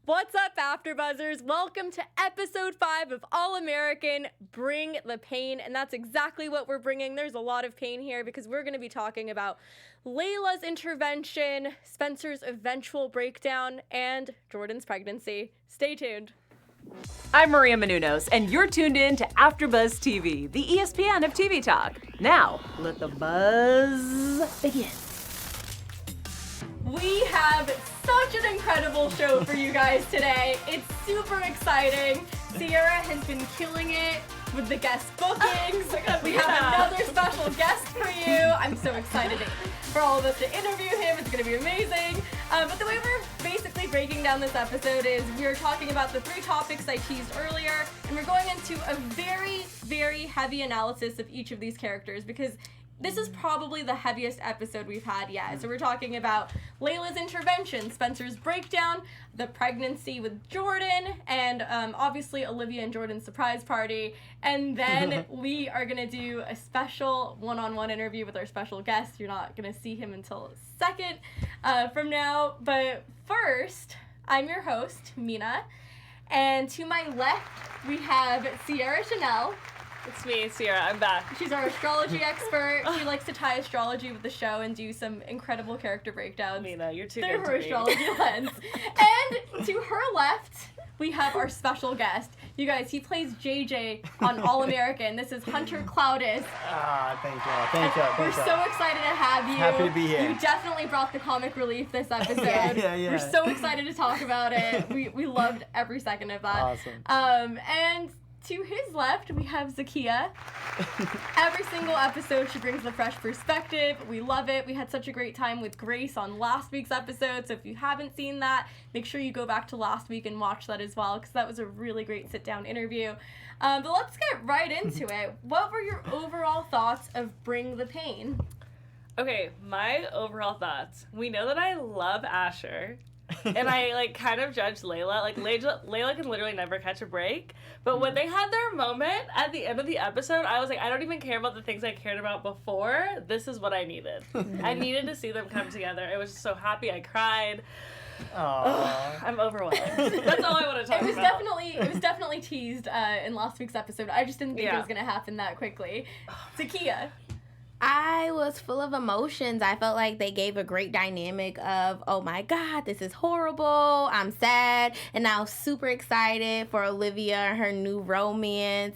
What's up, AfterBuzzers? Welcome to episode 5 of All American Bring the Pain, and that's exactly what we're bringing. There's a lot of pain here because we're going to be talking about Layla's intervention, Spencer's eventual breakdown, and Jordan's pregnancy. Stay tuned. I'm Maria Menounos, and you're tuned in to AfterBuzz TV, the ESPN of TV talk. Now, let the buzz begin. We have such an incredible show for you guys today. It's super exciting. Sierra has been killing it with the guest bookings. We have another special guest for you. I'm so excited for all of us to interview him. It's going to be amazing. But the way we're basically breaking down this episode is we're talking about the 3 topics I teased earlier, and we're going into a very, very heavy analysis of each of these characters because this is probably the heaviest episode we've had yet. So we're talking about Layla's intervention, Spencer's breakdown, the pregnancy with Jordan, and obviously Olivia and Jordan's surprise party. And then we are going to do a special one-on-one interview with our special guest. You're not going to see him until a second from now. But first, I'm your host, Mina. And to my left, we have Sierra Chanel. It's me, Sierra. I'm back. She's our astrology expert. She likes to tie astrology with the show and do some incredible character breakdowns. Mina, you're too through good her to astrology lens. And to her left, we have our special guest. You guys, he plays JJ on All American. This is Hunter Clowdus. Thank you. We're so excited to have you. Happy to be here. You definitely brought the comic relief this episode. Yeah. We're so excited to talk about it. We loved every second of that. Awesome. And to his left, we have Zakia. Every single episode, she brings a fresh perspective. We love it. We had such a great time with Grace on last week's episode, so if you haven't seen that, make sure you go back to last week and watch that as well, because that was a really great sit-down interview. But let's get right into it. What were your overall thoughts of Bring the Pain? Okay, my overall thoughts. We know that I love Asher. And I, kind of judge Layla. Layla can literally never catch a break. But when they had their moment at the end of the episode, I was like, I don't even care about the things I cared about before. This is what I needed. I needed to see them come together. I was just so happy. I cried. I'm overwhelmed. That's all I want to talk about. It was definitely teased in last week's episode. I just didn't think it was going to happen that quickly. Zakia. I was full of emotions. I felt like they gave a great dynamic of, oh my God, this is horrible. I'm sad. And I was super excited for Olivia and her new romance.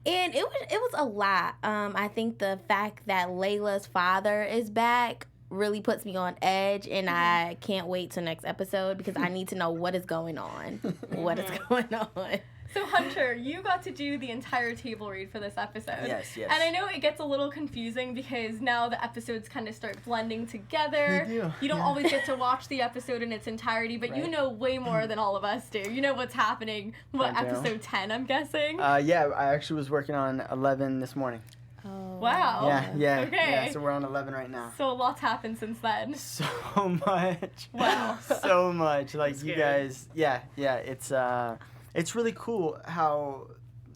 And it was a lot. I think the fact that Layla's father is back really puts me on edge, and I can't wait till next episode because I need to know what is going on. What is going on. So, Hunter, you got to do the entire table read for this episode. Yes. And I know it gets a little confusing because now the episodes kind of start blending together. They do. You don't always get to watch the episode in its entirety, but you know way more than all of us do. You know what's happening. Episode 10, I'm guessing? Yeah, I actually was working on 11 this morning. Oh. Wow. Yeah. Okay. Yeah, so we're on 11 right now. So a lot's happened since then. So much. Wow. So much. Like, That's you good. guys, it's really cool how,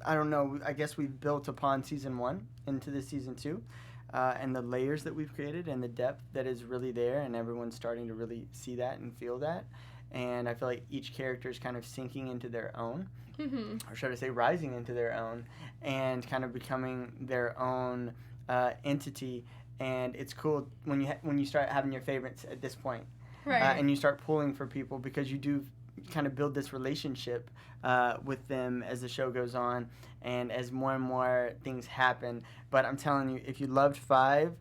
I don't know, I guess we've built upon season 1 into this season 2, and the layers that we've created and the depth that is really there, and everyone's starting to really see that and feel that. And I feel like each character is kind of sinking into their own, or should I say rising into their own, and kind of becoming their own entity. And it's cool when you start having your favorites at this point, Right. And you start pulling for people because you do kind of build this relationship with them as the show goes on and as more and more things happen. But I'm telling you, if you loved 5,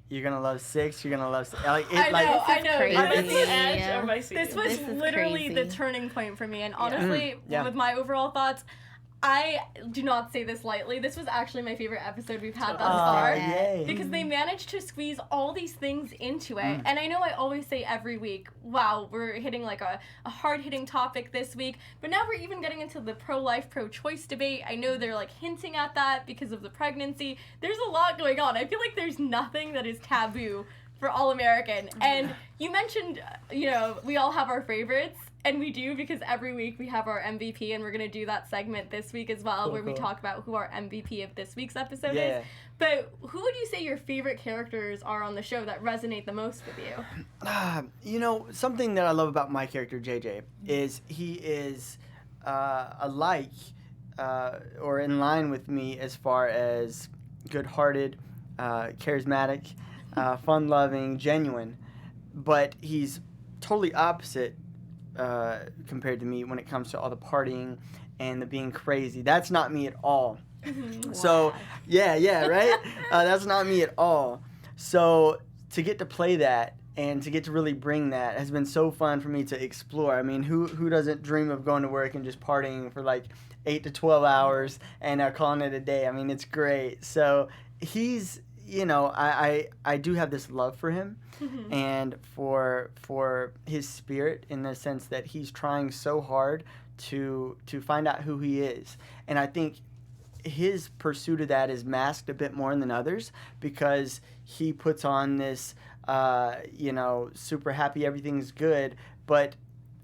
you're gonna love 6. You're gonna love I know. crazy. I'm at the Yeah. edge of my seat. This was This is literally the crazy. turning point for me. And honestly, Yeah. with my overall thoughts, I do not say this lightly. This was actually my favorite episode we've had thus far. Yay. Because they managed to squeeze all these things into it. And I know I always say every week, wow, we're hitting like a hard-hitting topic this week. But now we're even getting into the pro-life, pro-choice debate. I know they're like hinting at that because of the pregnancy. There's a lot going on. I feel like there's nothing that is taboo for All-American. And you mentioned, we all have our favorites. And we do, because every week we have our MVP, and we're going to do that segment this week as well, where we talk about who our MVP of this week's episode is. But who would you say your favorite characters are on the show that resonate the most with you? Something that I love about my character, JJ, is he is alike or in line with me as far as good-hearted, charismatic, fun-loving, genuine. But he's totally opposite compared to me when it comes to all the partying and the being crazy. That's not me at all. So, right? That's not me at all. So, to get to play that and to get to really bring that has been so fun for me to explore. I mean, who doesn't dream of going to work and just partying for like 8 to 12 hours and calling it a day? I mean, it's great. So, he's, I do have this love for him. And for his spirit, in the sense that he's trying so hard to find out who he is. And I think his pursuit of that is masked a bit more than others, because he puts on this super happy, everything's good, but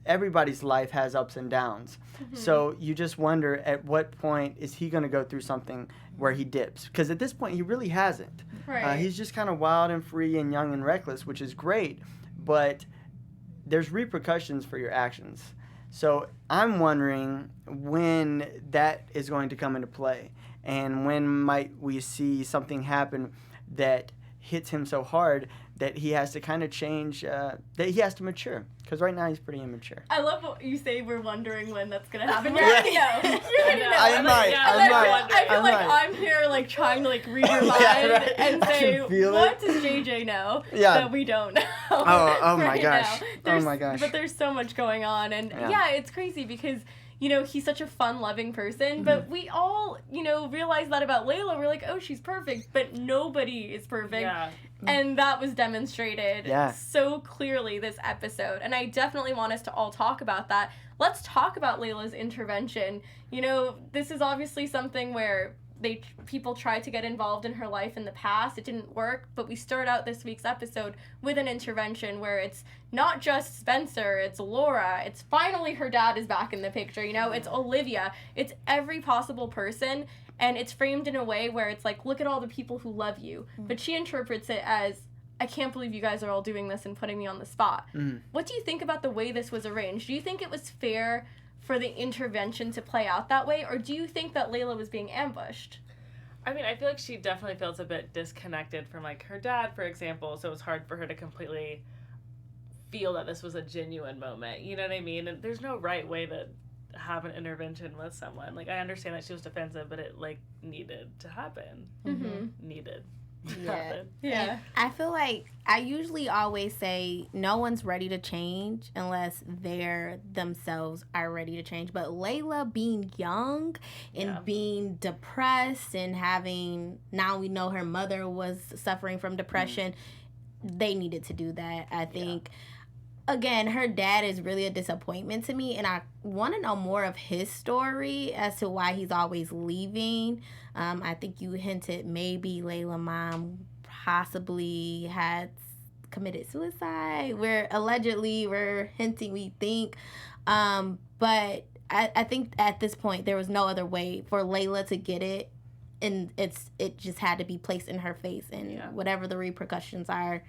everybody's life has ups and downs. So you just wonder, at what point is he going to go through something where he dips? Because at this point, he really hasn't. Right. He's just kind of wild and free and young and reckless, which is great, but there's repercussions for your actions. So I'm wondering when that is going to come into play, and when might we see something happen that hits him so hard that he has to kind of change, that he has to mature. Because right now he's pretty immature. I love what you say, we're wondering when that's going to happen. You're going to know. You're going to know. I might. I feel like I'm here read your mind and say, what does JJ know that we don't know? Oh my gosh. But there's so much going on. And it's crazy because, he's such a fun-loving person, but we all, realize that about Layla. We're like, oh, she's perfect, but nobody is perfect. Yeah. And that was demonstrated so clearly this episode. And I definitely want us to all talk about that. Let's talk about Layla's intervention. This is obviously something where people tried to get involved in her life in the past. It didn't work, but we start out this week's episode with an intervention where it's not just Spencer, it's Laura, it's finally her dad is back in the picture, it's Olivia, it's every possible person, and it's framed in a way where it's like, look at all the people who love you, but she interprets it as, I can't believe you guys are all doing this and putting me on the spot. What do you think about the way this was arranged? Do you think it was fair for the intervention to play out that way, or do you think that Layla was being ambushed? I mean, I feel like she definitely feels a bit disconnected from, her dad, for example, so it was hard for her to completely feel that this was a genuine moment, you know what I mean? And there's no right way to have an intervention with someone. I understand that she was defensive, but it, needed to happen. Needed. Yeah. I feel like I usually always say no one's ready to change unless they're themselves are ready to change. But Layla being young and being depressed and now we know her mother was suffering from depression, they needed to do that. I think, again, her dad is really a disappointment to me, and I want to know more of his story as to why he's always leaving. I think you hinted maybe Layla mom possibly had committed suicide. We're hinting we think. But I think at this point there was no other way for Layla to get it, and it just had to be placed in her face, and whatever the repercussions are,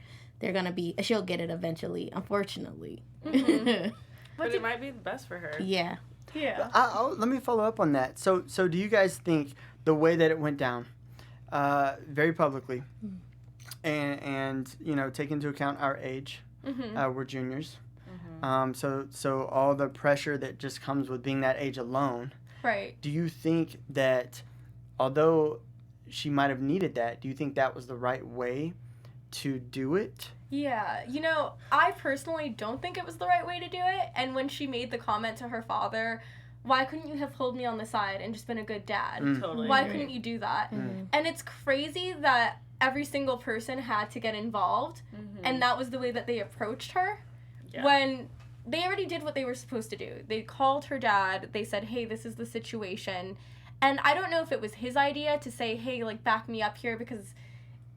she'll get it eventually, unfortunately. But it might be the best for her. Yeah. Let me follow up on that. So do you guys think the way that it went down, very publicly, and take into account our age, we're juniors, so all the pressure that just comes with being that age alone, right? Do you think that, although she might have needed that, do you think that was the right way to do it? Yeah, I personally don't think it was the right way to do it. And when she made the comment to her father, why couldn't you have pulled me on the side and just been a good dad? Totally. Why couldn't you do that? And it's crazy that every single person had to get involved, and that was the way that they approached her. When they already did what they were supposed to do. They called her dad, they said, hey, this is the situation. And I don't know if it was his idea to say, hey, back me up here, because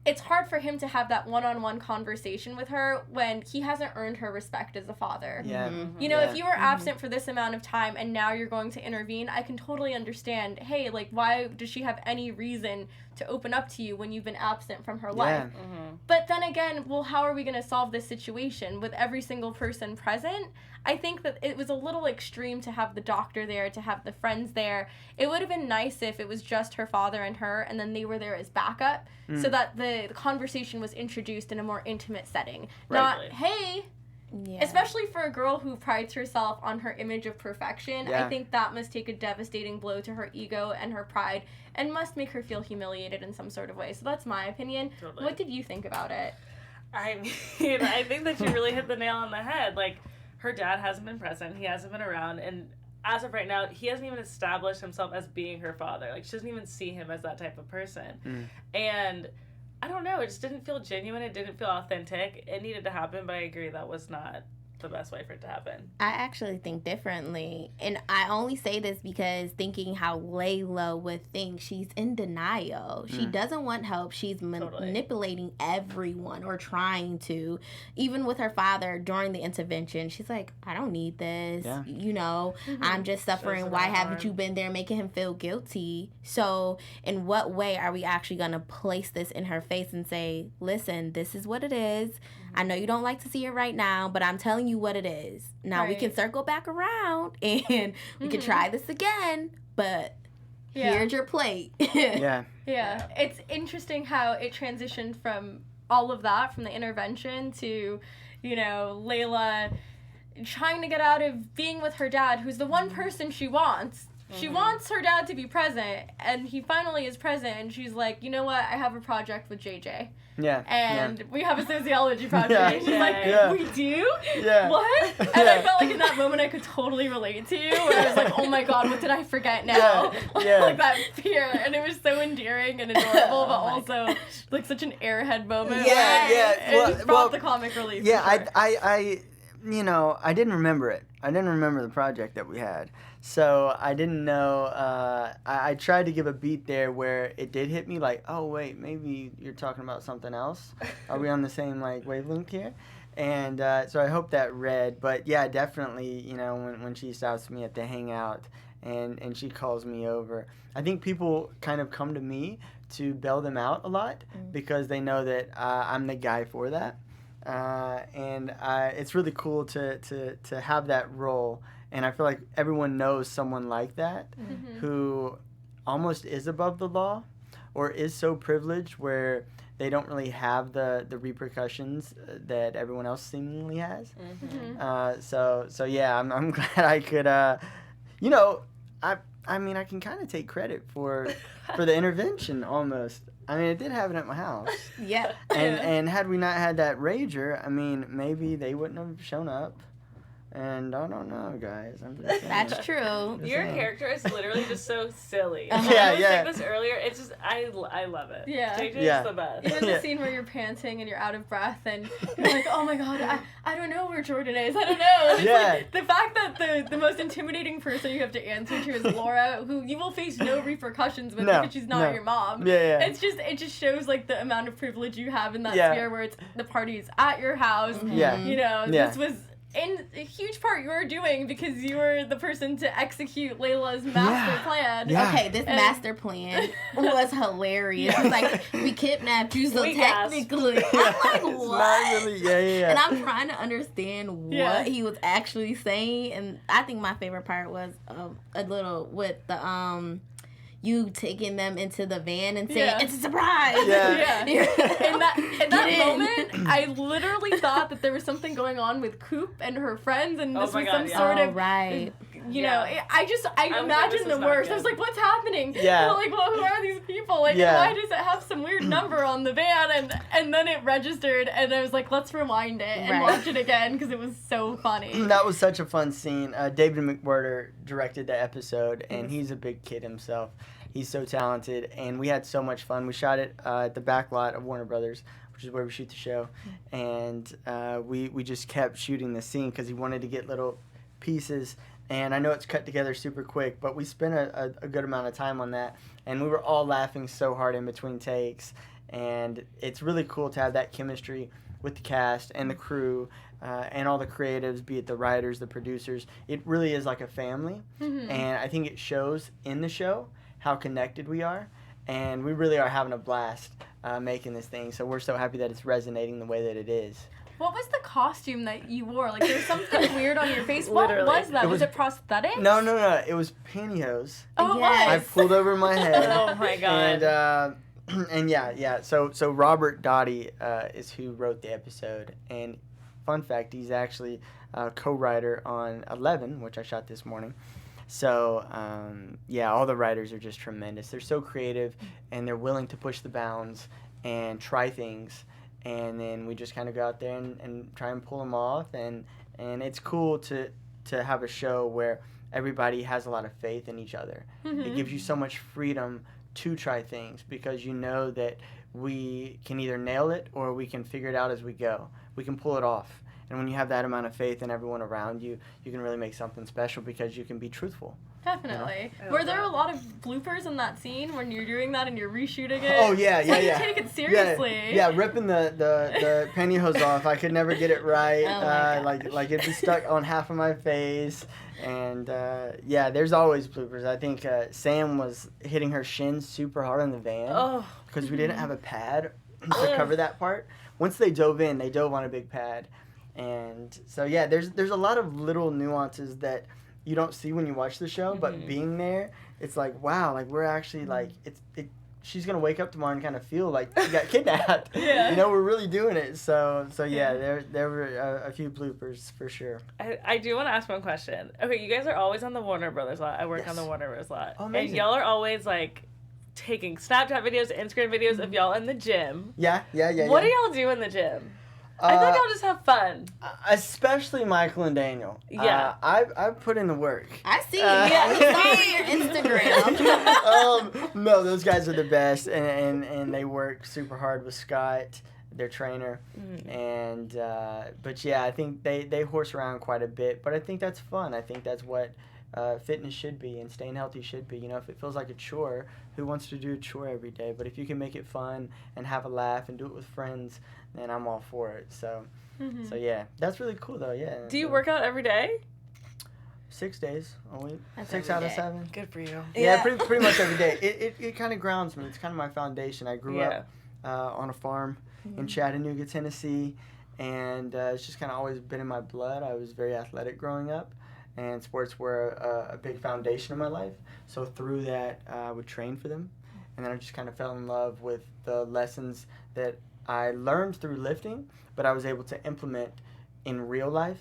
it's hard for him to have that one-on-one conversation with her when he hasn't earned her respect as a father. Yeah. You know, if you were absent for this amount of time and now you're going to intervene, I can totally understand, hey, like, why does she have any reason to open up to you when you've been absent from her life? But then again, well, how are we going to solve this situation with every single person present? I think that it was a little extreme to have the doctor there, to have the friends there. It would have been nice if it was just her father and her, and then they were there as backup, so that the conversation was introduced in a more intimate setting. Not, hey, especially for a girl who prides herself on her image of perfection, I think that must take a devastating blow to her ego and her pride, and must make her feel humiliated in some sort of way. So that's my opinion. Totally. What did you think about it? I mean, I think that you really hit the nail on the head. Like, her dad hasn't been present. He hasn't been around. And as of right now, he hasn't even established himself as being her father. Like, she doesn't even see him as that type of person. And I don't know. It just didn't feel genuine. It didn't feel authentic. It needed to happen, but I agree that was not the best way for it to happen. I actually think differently. And I only say this because thinking how Layla would think, she's in denial. She doesn't want help. She's manipulating everyone, or trying to. Even with her father during the intervention, she's like, I don't need this. Yeah. You know, I'm just suffering. Why haven't you been there, making him feel guilty? So in what way are we actually going to place this in her face and say, listen, this is what it is. I know you don't like to see it right now, but I'm telling you what it is. Now we can circle back around and we can try this again, but here's your plate. Yeah. It's interesting how it transitioned from all of that, from the intervention to, you know, Layla trying to get out of being with her dad, who's the one person she wants. She wants her dad to be present, and he finally is present, and she's like, you know what, I have a project with JJ. Yeah. And we have a sociology project. Yeah. And she's like, we do? Yeah. What? And I felt like in that moment I could totally relate to you, where I was like, oh my god, what did I forget now? Yeah. Like that fear. And it was so endearing and adorable, but also like such an airhead moment. It brought the comic relief. Yeah, for sure. I you know, I didn't remember it. I didn't remember the project that we had. So I didn't know, I tried to give a beat there where it did hit me like, oh wait, maybe you're talking about something else. Are we on the same like wavelength here? And so I hope that read. But yeah, definitely, you know, when she stops me at the hangout and she calls me over, I think people kind of come to me to bail them out a lot because they know that I'm the guy for that. And it's really cool to have that role. And I feel like everyone knows someone like that who almost is above the law or is so privileged where they don't really have the repercussions that everyone else seemingly has. So yeah, I'm glad I could, you know, I mean, I can kind of take credit for the intervention almost. I mean, it did happen at my house. Yeah. And had we not had that rager, I mean, maybe they wouldn't have shown up. And I don't know, guys. I'm just saying. That's true. Your character is literally just so silly. Yeah, I was saying this earlier. It's just, I love it. Yeah. JJ Yeah. is the best. Even the scene where you're panting and you're out of breath and you're like, oh my god, I don't know where Jordan is. I don't know. It's like, the fact that the most intimidating person you have to answer to is Laura, who you will face no repercussions with because she's not your mom. Yeah. It just shows like the amount of privilege you have in that sphere where it's the party's at your house. You know, this was in a huge part you were doing because you were the person to execute Layla's master plan. Okay, this master plan was hilarious. It's like, we kidnapped you, so technically. I'm like, what? Not really, And I'm trying to understand what he was actually saying. And I think my favorite part was a little with the you taking them into the van and saying, it's a surprise. In that moment, I literally thought that there was something going on with Coop and her friends, and this was some sort of, you know, I imagined the worst. I was like, what's happening? Yeah. Like, well, who are these people? Like, why does it have some weird number on the van? And then it registered, and I was like, let's rewind it and watch it again, because it was so funny. That was such a fun scene. David McWhirter directed the episode, and he's a big kid himself. He's so talented, and we had so much fun. We shot it at the back lot of Warner Brothers, which is where we shoot the show, and we just kept shooting the scene because he wanted to get little pieces, and I know it's cut together super quick, but we spent a good amount of time on that, and we were all laughing so hard in between takes, And it's really cool to have that chemistry with the cast and the crew and all the creatives, be it the writers, the producers. It really is like a family. Mm-hmm. And I think it shows in the show how connected we are. And we really are having a blast making this thing. So we're so happy that it's resonating the way that it is. What was the costume that you wore? Like, there's something weird on your face. What Literally. was that? Was it prosthetic? No. It was pantyhose. Oh, it Yes. I was. pulled over my head. Oh my god. And yeah. So Robert Dottie is who wrote the episode. And fun fact, he's actually a co-writer on 11, which I shot this morning. So, all the writers are just tremendous. They're so creative, and they're willing to push the bounds and try things. And then we just kind of go out there and try and pull them off. And it's cool to have a show where everybody has a lot of faith in each other. Mm-hmm. It gives you so much freedom to try things because you know that we can either nail it or we can figure it out as we go. We can pull it off. And when you have that amount of faith in everyone around you, you can really make something special because you can be truthful. Definitely. You know? Were there a lot of bloopers in that scene when you're doing that and you're reshooting it? Oh, yeah. You take it seriously. Yeah, ripping the pantyhose off. I could never get it right. Oh my gosh. Like it'd be stuck on half of my face. And there's always bloopers. I think Sam was hitting her shins super hard in the van Oh. because we didn't have a pad to cover that part. Once they dove on a big pad. And so there's a lot of little nuances that you don't see when you watch the show, but being there, it's like, wow, like we're actually like she's gonna wake up tomorrow and kind of feel like she got kidnapped. Yeah. You know, we're really doing it. So there were a few bloopers for sure. I do want to ask one question. Okay, you guys are always on the Warner Brothers lot. I work Yes. on the Warner Brothers lot. Oh, and amazing. y'all are always like taking Snapchat videos, Instagram videos of y'all in the gym. Yeah. What do y'all do in the gym? I thought y'all just have fun. Especially Michael and Daniel. Yeah. I've put in the work. I see. Yeah. We saw your Instagram. No, those guys are the best, and they work super hard with Scott, their trainer, and but yeah, I think they horse around quite a bit, but I think that's fun. I think that's what fitness should be and staying healthy should be. You know, if it feels like a chore, who wants to do a chore every day? But if you can make it fun and have a laugh and do it with friends, then I'm all for it. So yeah, that's really cool though. Yeah. Do you work out every day? 6 days a week. That's 6 every out of day. 7. Good for you. Yeah, pretty much every day. It kind of grounds me. It's kind of my foundation. I grew Yeah. up on a farm in Chattanooga, Tennessee, and it's just kind of always been in my blood. I was very athletic growing up, and sports were a big foundation of my life. So through that, I would train for them, and then I just kind of fell in love with the lessons that I learned through lifting, but I was able to implement in real life.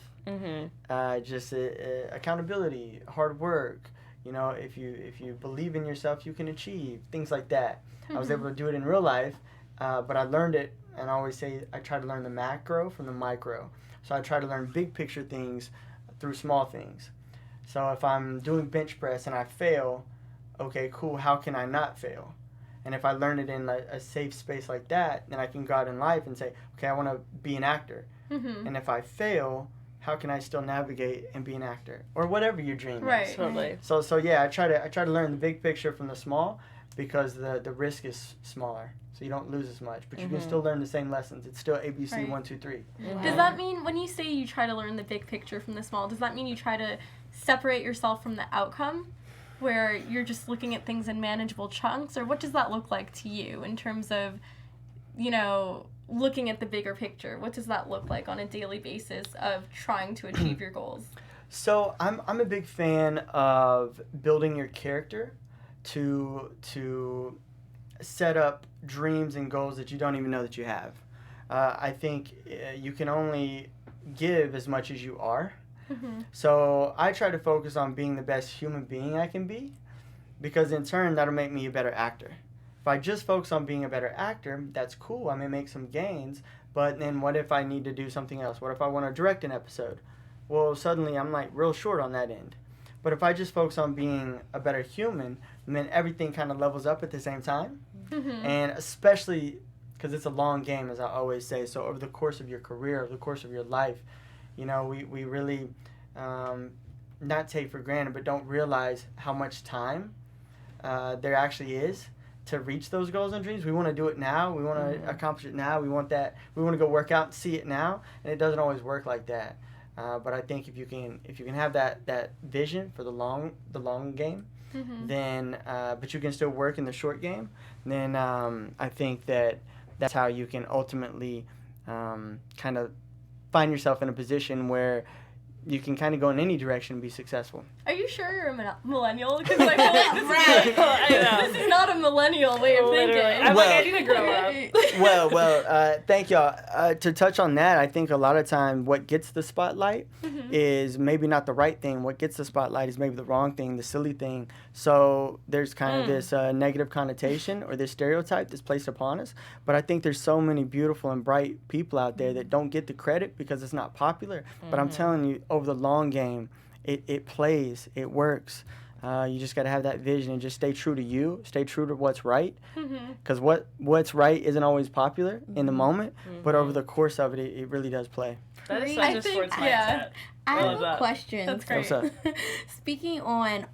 Just accountability, hard work. You know, if you believe in yourself, you can achieve things like that. I was able to do it in real life, but I learned it, and I always say I try to learn the macro from the micro. So I try to learn big picture things through small things. So if I'm doing bench press and I fail, okay, cool. How can I not fail? And if I learn it in a safe space like that, then I can go out in life and say, okay, I want to be an actor. And if I fail, how can I still navigate and be an actor or whatever your dream Right. is? Totally. So yeah, I try to learn the big picture from the small because the risk is smaller, so you don't lose as much, but you can still learn the same lessons. It's still ABC Right. 1, 2, 3. Does that mean when you say you try to learn the big picture from the small, does that mean you try to separate yourself from the outcome? Where you're just looking at things in manageable chunks, or what does that look like to you in terms of, you know, looking at the bigger picture? What does that look like on a daily basis of trying to achieve your goals? So I'm a big fan of building your character to set up dreams and goals that you don't even know that you have. I think you can only give as much as you are. So I try to focus on being the best human being I can be, because in turn that'll make me a better actor. If I just focus on being a better actor, that's cool. I may make some gains, but then what if I need to do something else? What if I want to direct an episode? Well, suddenly I'm like real short on that end. But if I just focus on being a better human, then everything kind of levels up at the same time. And especially because it's a long game, as I always say. So over the course of your career, over the course of your life, you know, we really not take for granted, but don't realize how much time there actually is to reach those goals and dreams. We want to do it now. We want to accomplish it now. We want that. We want to go work out and see it now. And it doesn't always work like that. But I think if you can have that vision for the long game, then but you can still work in the short game, then I think that's how you can ultimately kind of find yourself in a position where you can kind of go in any direction and be successful. Are you sure you're a millennial? Because I feel like this is not a millennial way of thinking. I need to grow up. Well, thank y'all. To touch on that, I think a lot of time what gets the spotlight is maybe not the right thing. What gets the spotlight is maybe the wrong thing, the silly thing. So there's kind of this negative connotation or this stereotype that's placed upon us. But I think there's so many beautiful and bright people out there that don't get the credit because it's not popular. But I'm telling you, over the long game, it plays, it works. You just got to have that vision and just stay true to you, stay true to what's right. Because what's right isn't always popular in the moment, but over the course of it, it really does play. That is such a sports mindset. I have a question. That's great. What's up? Speaking on,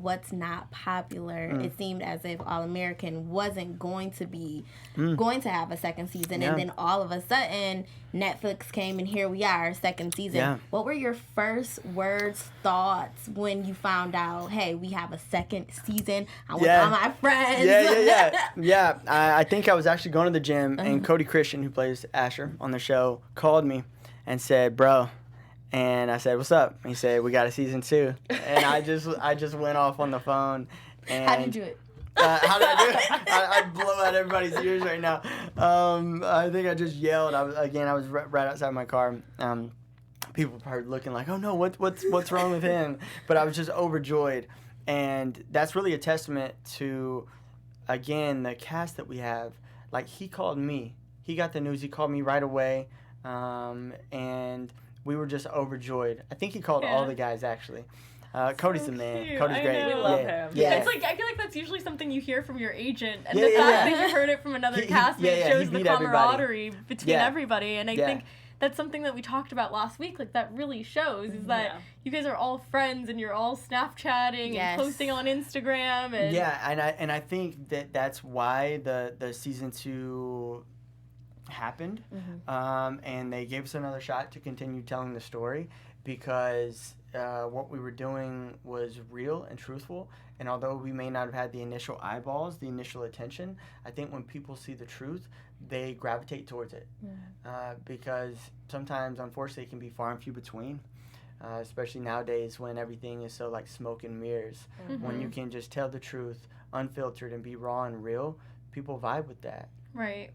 what's not popular, it seemed as if All-American wasn't going to have a second season, and then all of a sudden Netflix came and here we are, second season. Yeah. What were your first words, thoughts when you found out, hey, we have a second season? I with all my friends. Yeah. I think I was actually going to the gym, and Cody Christian, who plays Asher on the show, called me and said, "Bro." And I said, "What's up?" He said, "We got a season 2." And I just went off on the phone. And How did you do it? how did I do it? I blow out everybody's ears right now. I think I just yelled. I was right outside my car. People were probably looking like, "Oh no, what's wrong with him?" But I was just overjoyed, and that's really a testament to, again, the cast that we have. Like, he called me. He got the news. He called me right away, and we were just overjoyed. I think he called all the guys, actually. Cody's the man. Cute. Cody's great. We love him. Yeah. It's like, I feel like that's usually something you hear from your agent, and the fact that you heard it from another castmate shows the camaraderie between everybody. And I think that's something that we talked about last week. Like, that really shows is that you guys are all friends and you're all Snapchatting and posting on Instagram. And and I think that's why the season 2 happened, and they gave us another shot to continue telling the story, because what we were doing was real and truthful, and although we may not have had the initial eyeballs, the initial attention, I think when people see the truth, they gravitate towards it, because sometimes, unfortunately, it can be far and few between, especially nowadays when everything is so like smoke and mirrors. When you can just tell the truth unfiltered and be raw and real, people vibe with that. Right.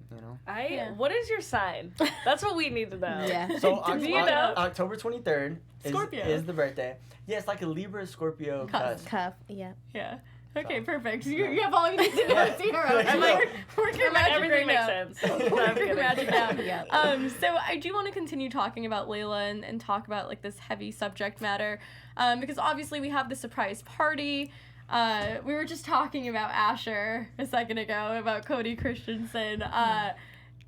What is your sign? That's what we need to know. Yeah. So Do you know? October 23rd Scorpio. is the birthday. Yeah, it's like a Libra Scorpio cusp. Cuff, yeah. Yeah. Okay, perfect. You have all you need to know, Sierra. I'm like, working magic everything right makes now. sense. Working magic now. Yeah. So I do want to continue talking about Layla and talk about like this heavy subject matter, because obviously we have the surprise party. We were just talking about Asher a second ago, about Cody Christensen.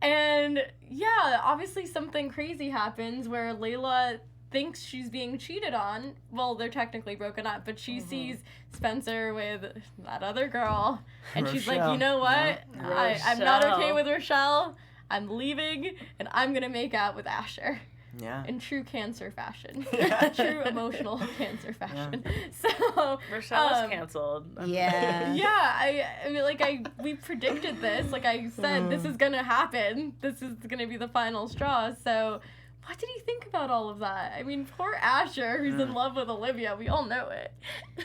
And yeah, obviously something crazy happens where Layla thinks she's being cheated on. Well, they're technically broken up, but she sees Spencer with that other girl. And she's like, you know what? I'm not okay with Rochelle. I'm leaving, and I'm going to make out with Asher. Yeah. In true Cancer fashion. True emotional Cancer fashion. So Rochelle is canceled. Yeah. yeah, I mean, we predicted this. Like I said, this is gonna happen. This is gonna be the final straw. So, what did you think about all of that? I mean, poor Asher, who's in love with Olivia. We all know it.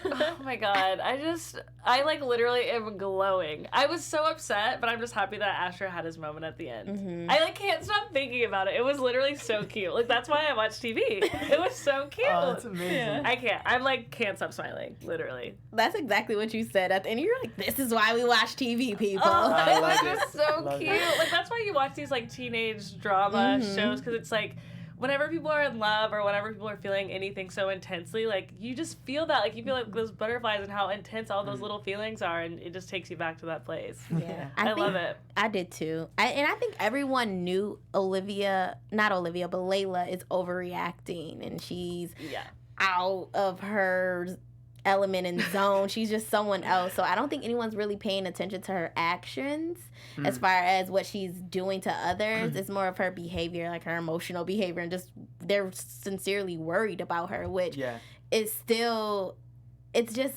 Oh my god, I like literally am glowing. I was so upset, but I'm just happy that Asher had his moment at the end. I like can't stop thinking about it. It was literally so cute. Like, that's why I watch TV. It was so cute. Oh, that's amazing. Yeah. I can't. I'm like can't stop smiling. Literally. That's exactly what you said at the end. You're like, this is why we watch TV, people. I It like was it. just so Love cute. it. Like, that's why you watch these like teenage drama shows, because it's like, whenever people are in love or whenever people are feeling anything so intensely, like, you just feel that. Like, you feel like those butterflies and how intense all those little feelings are, and it just takes you back to that place. Yeah. I love it. I did too. And I think everyone knew not Olivia, but Layla is overreacting, and she's out of her element and zone. She's just someone else. So I don't think anyone's really paying attention to her actions as far as what she's doing to others. It's more of her behavior, like her emotional behavior, and just they're sincerely worried about her, which is still, it's just,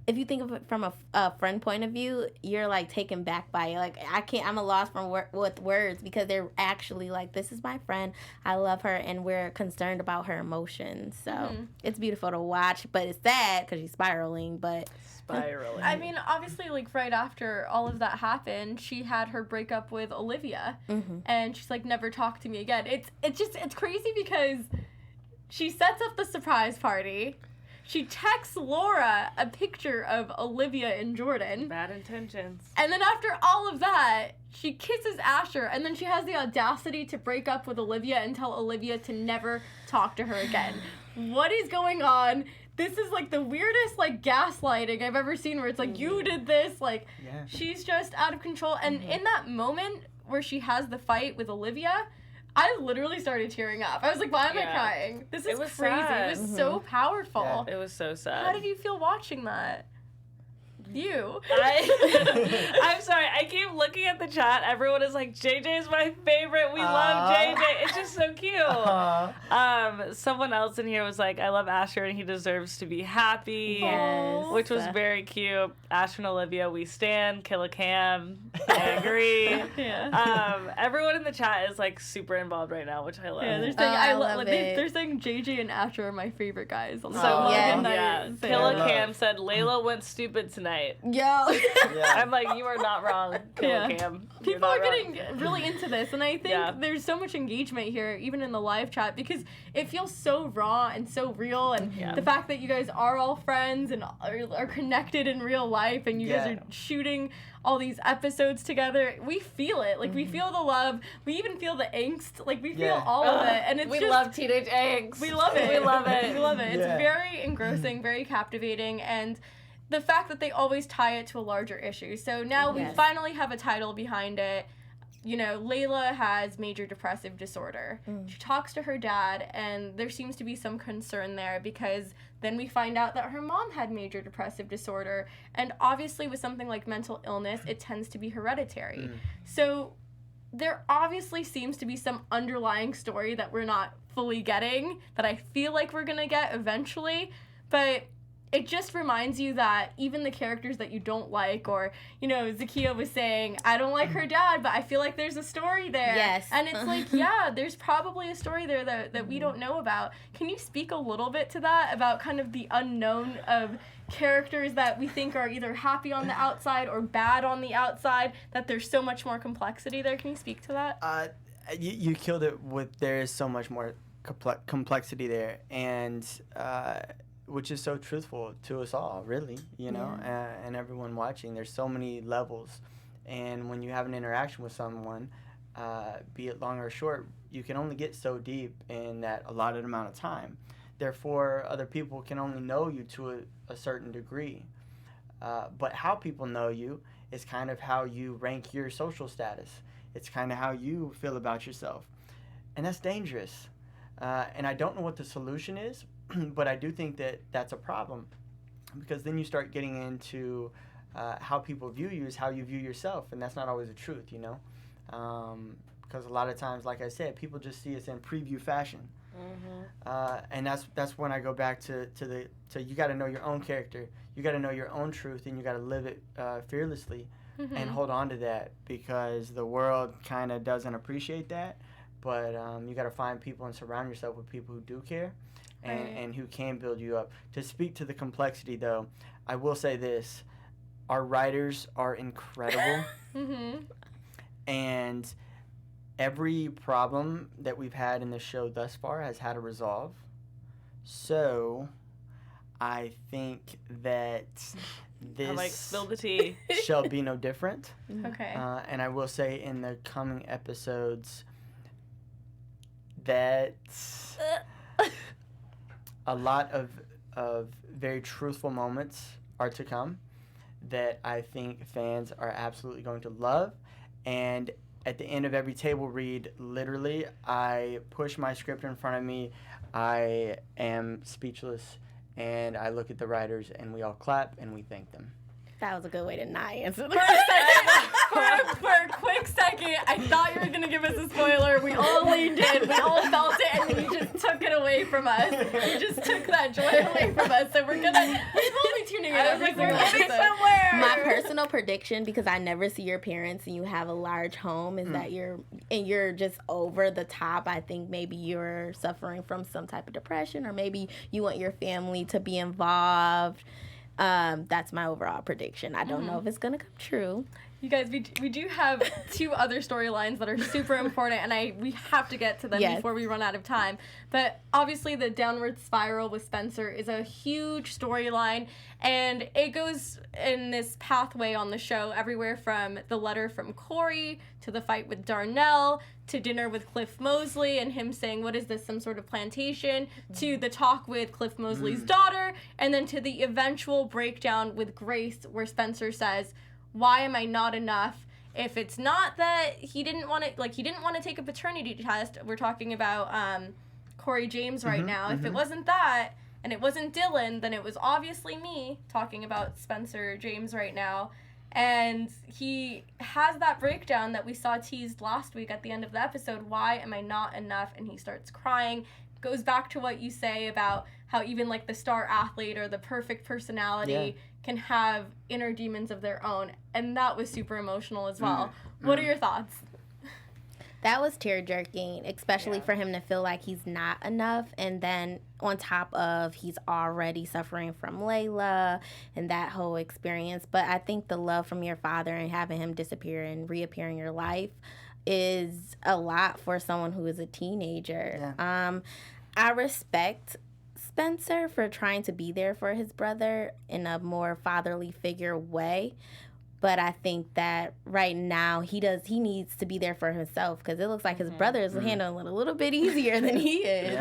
if you think of it from a friend point of view, you're like taken back by it. Like I'm a loss with words, because they're actually like, this is my friend, I love her, and we're concerned about her emotions. So it's beautiful to watch, but it's sad because she's spiraling. But I mean, obviously, like right after all of that happened, she had her breakup with Olivia, and she's like, never talk to me again. It's crazy because she sets up the surprise party. She texts Laura a picture of Olivia and Jordan. Bad intentions. And then after all of that, she kisses Asher, and then she has the audacity to break up with Olivia and tell Olivia to never talk to her again. What is going on? This is like the weirdest like gaslighting I've ever seen, where it's like, you did this, like she's just out of control. And in that moment where she has the fight with Olivia, I literally started tearing up. I was like, why am I crying? This is crazy. Sad. It was so powerful. Yeah. It was so sad. How did you feel watching that? You. I'm sorry. I keep looking at the chat. Everyone is like, JJ is my favorite. We love JJ. It's just so cute. Someone else in here was like, I love Asher and he deserves to be happy. Yes. Which was very cute. Asher and Olivia, we stand. Kill a Cam. I agree. Everyone in the chat is like super involved right now, which I love. Yeah, they're saying, I love it. They're saying JJ and Asher are my favorite guys. On the Kill a Cam said, Layla went stupid tonight. Yo. I'm like, you are not wrong, Kill a Cam. People are getting really into this, and I think there's so much engagement here, even in the live chat, because it feels so raw and so real, and the fact that you guys are all friends and are connected in real life, and you guys are shooting all these episodes together, we feel it. Like, we feel the love. We even feel the angst. Like, we feel all of it, and it's we love teenage angst. We love it. We love it. We love it. It's very engrossing, very captivating, and the fact that they always tie it to a larger issue. So now we finally have a title behind it. You know, Layla has major depressive disorder. She talks to her dad, and there seems to be some concern there, because then we find out that her mom had major depressive disorder. And obviously with something like mental illness, it tends to be hereditary. So there obviously seems to be some underlying story that we're not fully getting, that I feel like we're gonna get eventually. But it just reminds you that even the characters that you don't like, or, you know, Zakiya was saying, I don't like her dad, but I feel like there's a story there. Yes. And it's like, there's probably a story there that we don't know about. Can you speak a little bit to that, about kind of the unknown of characters that we think are either happy on the outside or bad on the outside, that there's so much more complexity there? Can you speak to that? You killed it with, there is so much more complexity there, and which is so truthful to us all, really, you know, and everyone watching. There's so many levels, and when you have an interaction with someone, be it long or short, you can only get so deep in that allotted amount of time. Therefore, other people can only know you to a certain degree. But how people know you is kind of how you rank your social status. It's kind of how you feel about yourself. And that's dangerous. And I don't know what the solution is, but I do think that that's a problem, because then you start getting into how people view you is how you view yourself, and that's not always the truth, you know? Because a lot of times, like I said, people just see us in preview fashion. And that's when I go back to you got to know your own character, you got to know your own truth, and you got to live it fearlessly and hold on to that, because the world kind of doesn't appreciate that. But you got to find people and surround yourself with people who do care and who can build you up. To speak to the complexity, though, I will say this. Our writers are incredible. And every problem that we've had in the show thus far has had a resolve. So I think that this spill the tea. shall be no different. Okay. And I will say in the coming episodes that a lot of very truthful moments are to come that I think fans are absolutely going to love. And at the end of every table read, literally, I push my script in front of me. I am speechless, and I look at the writers, and we all clap, and we thank them. That was a good way to not answer the For a second, for a quick second, I thought you were gonna give us a spoiler. We all leaned in, we all felt it, and you just took it away from us. You just took that joy away from us. So we'll be tuning in every single episode. My personal prediction, because I never see your parents and you have a large home, is that you're just over the top. I think maybe you're suffering from some type of depression, or maybe you want your family to be involved. That's my overall prediction. I don't know if it's gonna come true. You guys, we do have 2 other storylines that are super important, and we have to get to them before we run out of time. But obviously, the downward spiral with Spencer is a huge storyline, and it goes in this pathway on the show everywhere from the letter from Corey to the fight with Darnell to dinner with Cliff Mosley and him saying, "What is this, some sort of plantation?" to the talk with Cliff Mosley's daughter, and then to the eventual breakdown with Grace, where Spencer says, "Why am I not enough?" If it's not that he didn't want to take a paternity test, we're talking about Corey James right now. If it wasn't that, and it wasn't Dylan, then it was obviously me talking about Spencer James right now. And he has that breakdown that we saw teased last week at the end of the episode. Why am I not enough? And he starts crying. Goes back to what you say about how even like the star athlete or the perfect personality can have inner demons of their own. And that was super emotional as well. What are your thoughts? That was tear-jerking, especially for him to feel like he's not enough. And then on top of he's already suffering from Layla and that whole experience. But I think the love from your father and having him disappear and reappear in your life is a lot for someone who is a teenager. Yeah. I respect Spencer for trying to be there for his brother in a more fatherly figure way. But I think that right now he needs to be there for himself, because it looks like his brother is handling it a little bit easier than he is.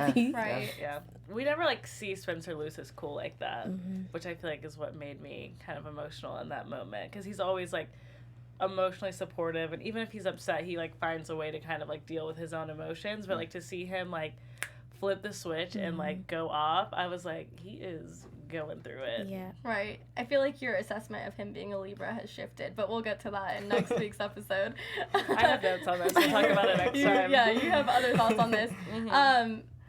Yeah. We never see Spencer lose his cool like that, which I feel like is what made me kind of emotional in that moment, because he's always emotionally supportive, and even if he's upset, he finds a way to kind of deal with his own emotions. But to see him flip the switch and go off, I was like, he is going through it. Yeah. Right. I feel like your assessment of him being a Libra has shifted, but we'll get to that in next week's episode. I have notes on this. We'll talk about it next time. Yeah, you have other thoughts on this.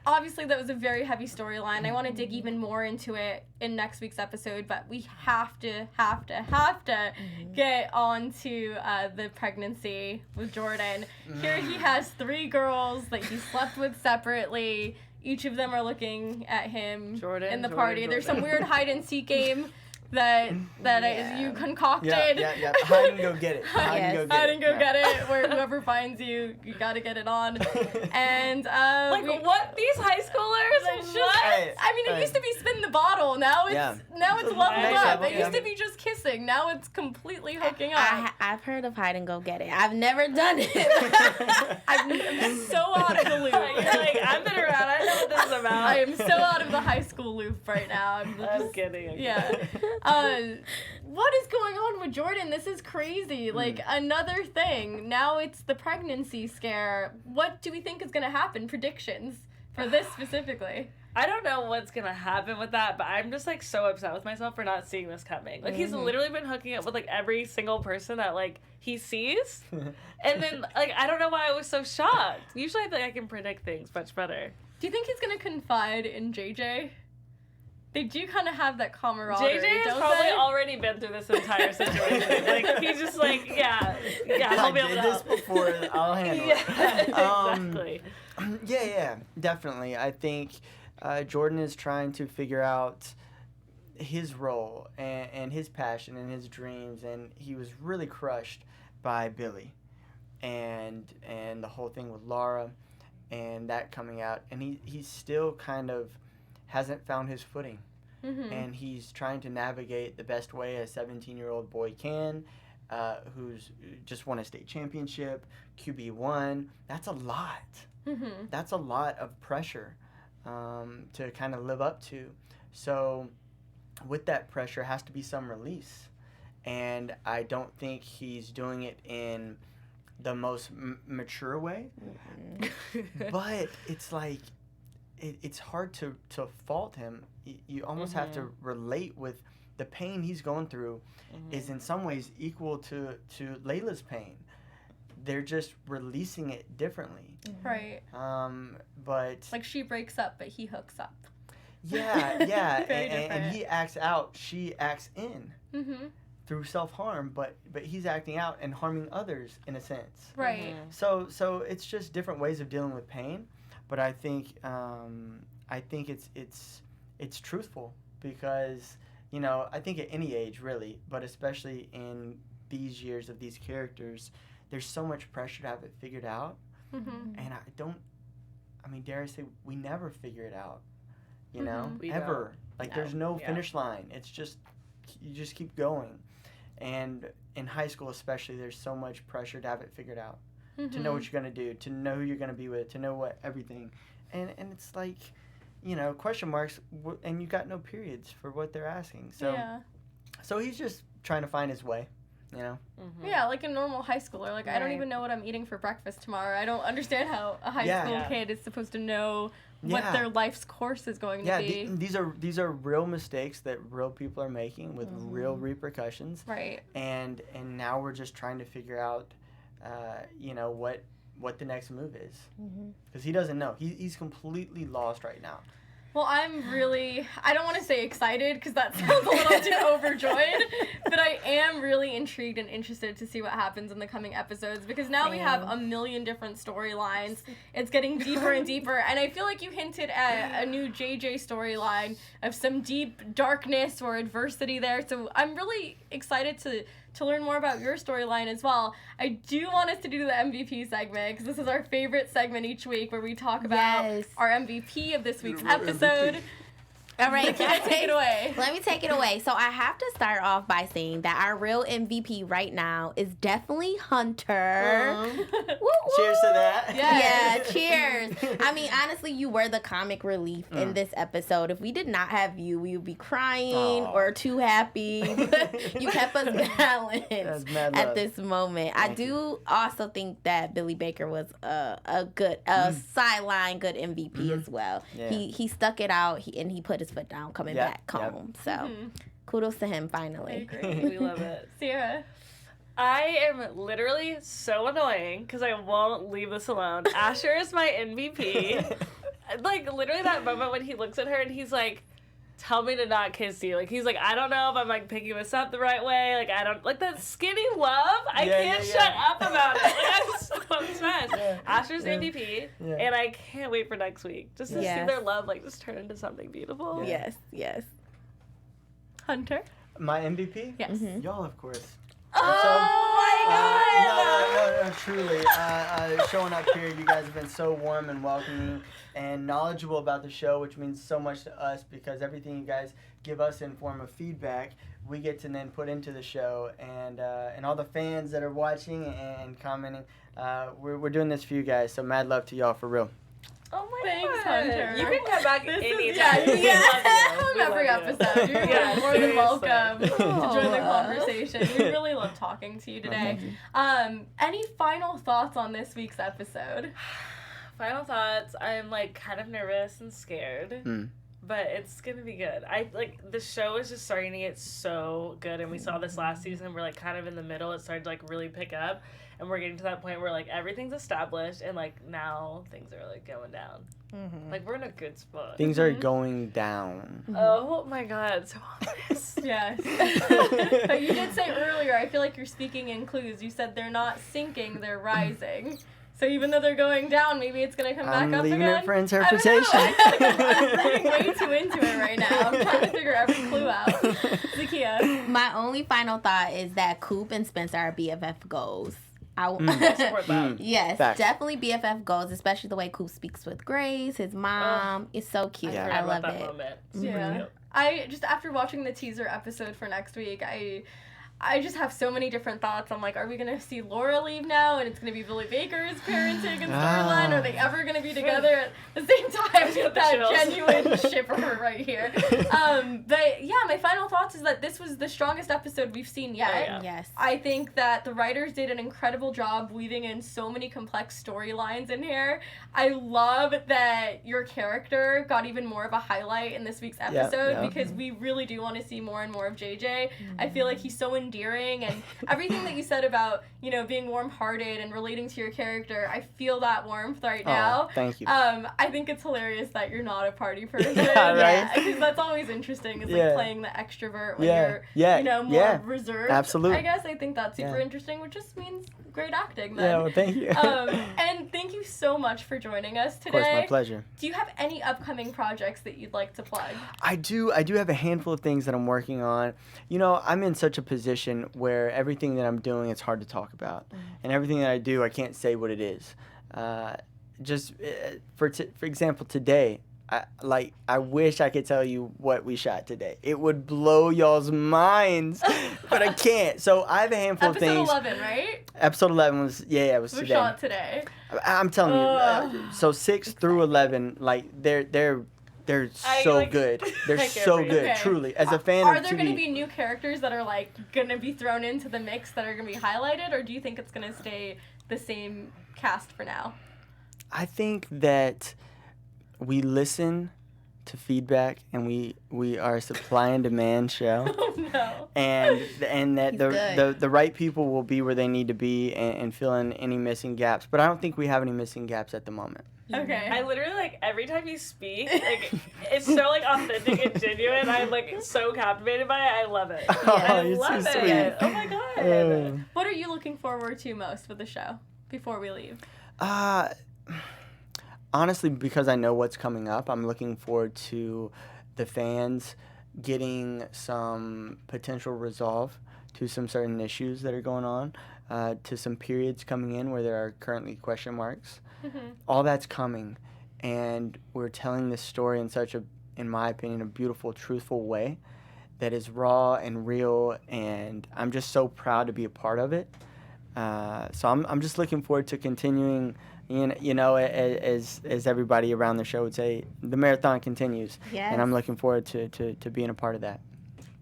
Obviously, that was a very heavy storyline. I want to dig even more into it in next week's episode, but we have to get on to the pregnancy with Jordan. Here he has 3 girls that he slept with separately. Each of them are looking at him in the party. There's some weird hide-and-seek game that you concocted. Yeah. Hide and go get it. Hide and go get it. Where whoever finds you, you gotta get it on. And what? These high schoolers? It's just, I mean, it used to be spin the bottle. Now it's leveled up. It used to be just kissing. Now it's completely hooking up. I've heard of hide and go get it. I've never done it. I'm so out of the loop. You're I've been around. I know what this is about. I am so out of the high school loop right now. I'm kidding. Yeah. What is going on with Jordan? This is crazy. Another thing. Now it's the pregnancy scare. What do we think is going to happen? Predictions for this specifically. I don't know what's going to happen with that, but I'm just so upset with myself for not seeing this coming. He's literally been hooking up with every single person that he sees. And then I don't know why I was so shocked. Usually I feel like I can predict things much better. Do you think he's going to confide in JJ? They do kind of have that camaraderie, JJ has probably already been through this entire situation. He's just yeah, I'll be able to help. I did this before, I'll handle it. Exactly. Yeah, definitely. I think Jordan is trying to figure out his role and his passion and his dreams, and he was really crushed by Billy and the whole thing with Laura and that coming out, and he's still kind of hasn't found his footing. And he's trying to navigate the best way a 17-year-old boy can, who's just won a state championship, QB1. That's a lot. That's a lot of pressure to kind of live up to. So with that pressure has to be some release. And I don't think he's doing it in the most mature way. But it's it's hard to fault him. You almost have to relate with the pain he's going through is in some ways equal to Layla's pain. They're just releasing it differently. Right. But like she breaks up, but he hooks up. Yeah. Very and he acts out, she acts in. Through self-harm, but he's acting out and harming others in a sense. Right. So it's just different ways of dealing with pain, but I think it's truthful because I think at any age really, but especially in these years of these characters, there's so much pressure to have it figured out, and dare I say we never figure it out, We ever. don't. There's no finish line. It's just you just keep going. And in high school especially, there's so much pressure to have it figured out, to know what you're going to do, to know who you're going to be with, to know everything. And it's like, question marks, and you got no periods for what they're asking. So he's just trying to find his way, Yeah, like a normal high schooler. Like, I don't even know what I'm eating for breakfast tomorrow. I don't understand how a high school kid is supposed to know what their life's course is going to be. These are real mistakes that real people are making with real repercussions. Right. And now we're just trying to figure out, what the next move is, because he doesn't know. He's completely lost right now. Well, I'm really, I don't want to say excited because that sounds a little too overjoyed, but I am really intrigued and interested to see what happens in the coming episodes because now we have a million different storylines. It's getting deeper and deeper, and I feel like you hinted at a new JJ storyline of some deep darkness or adversity there, so I'm really excited to learn more about your storyline as well. I do want us to do the MVP segment because this is our favorite segment each week where we talk about our MVP of this week's episode. All right, take it away. Let me take it away. So I have to start off by saying that our real MVP right now is definitely Hunter. Woo, woo. Cheers to that. Yeah, cheers. Honestly, you were the comic relief in this episode. If we did not have you, we would be crying or too happy. But you kept us balanced at this moment. I do also think that Billy Baker was a good sideline good MVP as well. Yeah. He stuck it out and he put his foot down coming back home. So kudos to him finally. I agree. We love it. Sierra. I am literally so annoying because I won't leave this alone. Asher is my MVP. Literally that moment when he looks at her and he's like, tell me to not kiss you. He's like, I don't know if I'm picking this up the right way. I don't that skinny love. I can't shut up about it. I'm so obsessed. Asher's MVP, and I can't wait for next week just to see their love just turn into something beautiful. Yes. Hunter. My MVP? Yes. Y'all, of course. Oh my God! No, truly. Showing up here, you guys have been so warm and welcoming and knowledgeable about the show, which means so much to us because everything you guys give us in form of feedback, we get to then put into the show. And all the fans that are watching and commenting, we're doing this for you guys. So mad love to y'all for real. Oh my Thanks, God. Hunter. You can come back anytime. Every episode. You're more than welcome to join the conversation. We really love talking to you today. Any final thoughts on this week's episode? Final thoughts. I'm kind of nervous and scared. But it's gonna be good. The show is just starting to get so good, and we saw this last season. We're kind of in the middle. It started to really pick up, and we're getting to that point where everything's established, and now things are going down. We're in a good spot. Things are going down. Oh my God, so honest. Yes. But you did say earlier, I feel like you're speaking in clues. You said they're not sinking, they're rising. So even though they're going down, maybe it's going to come back up again. I'm leaving it for interpretation. I'm reading way too into it right now. I'm trying to figure every clue out. Zakiya. My only final thought is that Coop and Spencer are BFF goals. Support that. Yes, Facts. definitely BFF goals, especially the way Coop speaks with Grace, his mom. It's so cute. Yeah. I love that it. moment. Yeah. Cute. I just, after watching the teaser episode for next week, I just have so many different thoughts. I'm like, are we going to see Laura leave now and it's going to be Billy Baker's parenting and storyline? Are they ever going to be together at the same time? That genuine shipper right here. But yeah, my final thoughts thoughts is that this was the strongest episode we've seen yet. Oh, yeah. Yes. I think that the writers did an incredible job weaving in so many complex storylines in here. I love that your character got even more of a highlight in this week's episode because we really do want to see more and more of JJ. I feel like he's so endearing, and everything that you said about, you know, being warm-hearted and relating to your character, I feel that warmth right now. Thank you. I think it's hilarious that you're not a party person. Right? Because that's always interesting, is like playing the extrovert when you're, you know, more reserved. Absolutely. I guess I think that's super interesting, which just means great acting then. Yeah, well, thank you. And thank you so much for joining us today. Of course, my pleasure. Do you have any upcoming projects that you'd like to plug? I do have a handful of things that I'm working on. You know, I'm in such a position where everything that I'm doing, it's hard to talk about. And everything that I do, I can't say what it is. For example, today, I wish I could tell you what we shot today. It would blow y'all's minds, but I can't. So I have a handful of things. Episode 11, right? Episode 11 was, it was today. shot today. I'm telling you. So 6 through 11, like, they're so good. They're so good, Okay. truly. As a fan Are of there TV. going to be new characters that are, like, going to be thrown into the mix that are going to be highlighted, or do you think it's going to stay the same cast for now? I think that we listen to feedback, and we are a supply and demand show. Oh, no. And that the right people will be where they need to be and fill in any missing gaps. But I don't think we have any missing gaps at the moment. Okay. I literally, like, every time you speak, like, it's so, like, authentic and genuine. I'm, like, so captivated by it. I love it. I you're love so it. sweet. Oh, my God. What are you looking forward to most with the show before we leave? Honestly, because I know what's coming up, I'm looking forward to the fans getting some potential resolve to some certain issues that are going on, to some periods coming in where there are currently question marks. All that's coming, and we're telling this story in such a, in my opinion, a beautiful, truthful way that is raw and real, and I'm just so proud to be a part of it. So I'm just looking forward to continuing. You know, as everybody around the show would say, the marathon continues. Yes. And I'm looking forward to being a part of that.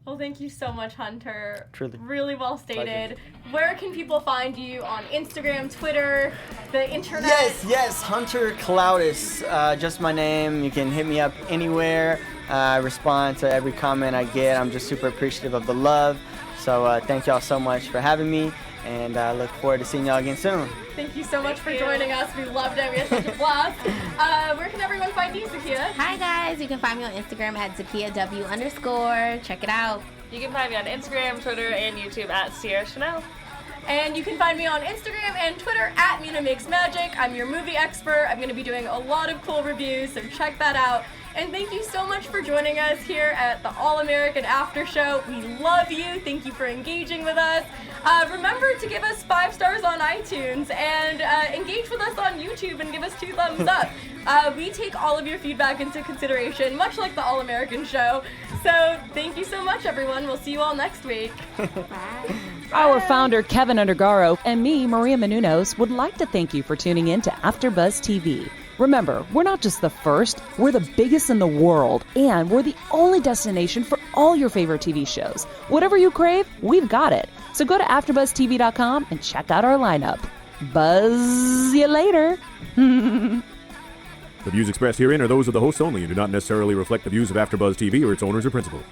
Well, thank you so much, Hunter. Truly. Really well stated. Pleasure. Where can people find you on Instagram, Twitter, the internet? Yes, Hunter Clowdus, just my name. You can hit me up anywhere. I respond to every comment I get. I'm just super appreciative of the love. So thank y'all so much for having me, and I look forward to seeing y'all again soon. Thank you so much for joining us. We loved it. We had such a blast. Where can everyone find you, Zakia? Hi guys, you can find me on Instagram at ZakiaW_. Check it out. You can find me on Instagram, Twitter, and YouTube at Sierra Chanel. And you can find me on Instagram and Twitter at Mina Makes Magic. I'm your movie expert. I'm going to be doing a lot of cool reviews, so check that out. And thank you so much for joining us here at the All-American After Show. We love you. Thank you for engaging with us. Remember to give us 5 stars on iTunes and engage with us on YouTube and give us 2 thumbs up. We take all of your feedback into consideration, much like the All-American Show. So thank you so much, everyone. We'll see you all next week. Bye. Our founder, Kevin Undergaro, and me, Maria Menounos, would like to thank you for tuning in to AfterBuzz TV. Remember, we're not just the first, we're the biggest in the world, and we're the only destination for all your favorite TV shows. Whatever you crave, we've got it. So go to AfterBuzzTV.com and check out our lineup. Buzz you later. The views expressed herein are those of the hosts only and do not necessarily reflect the views of AfterBuzz TV or its owners or principals.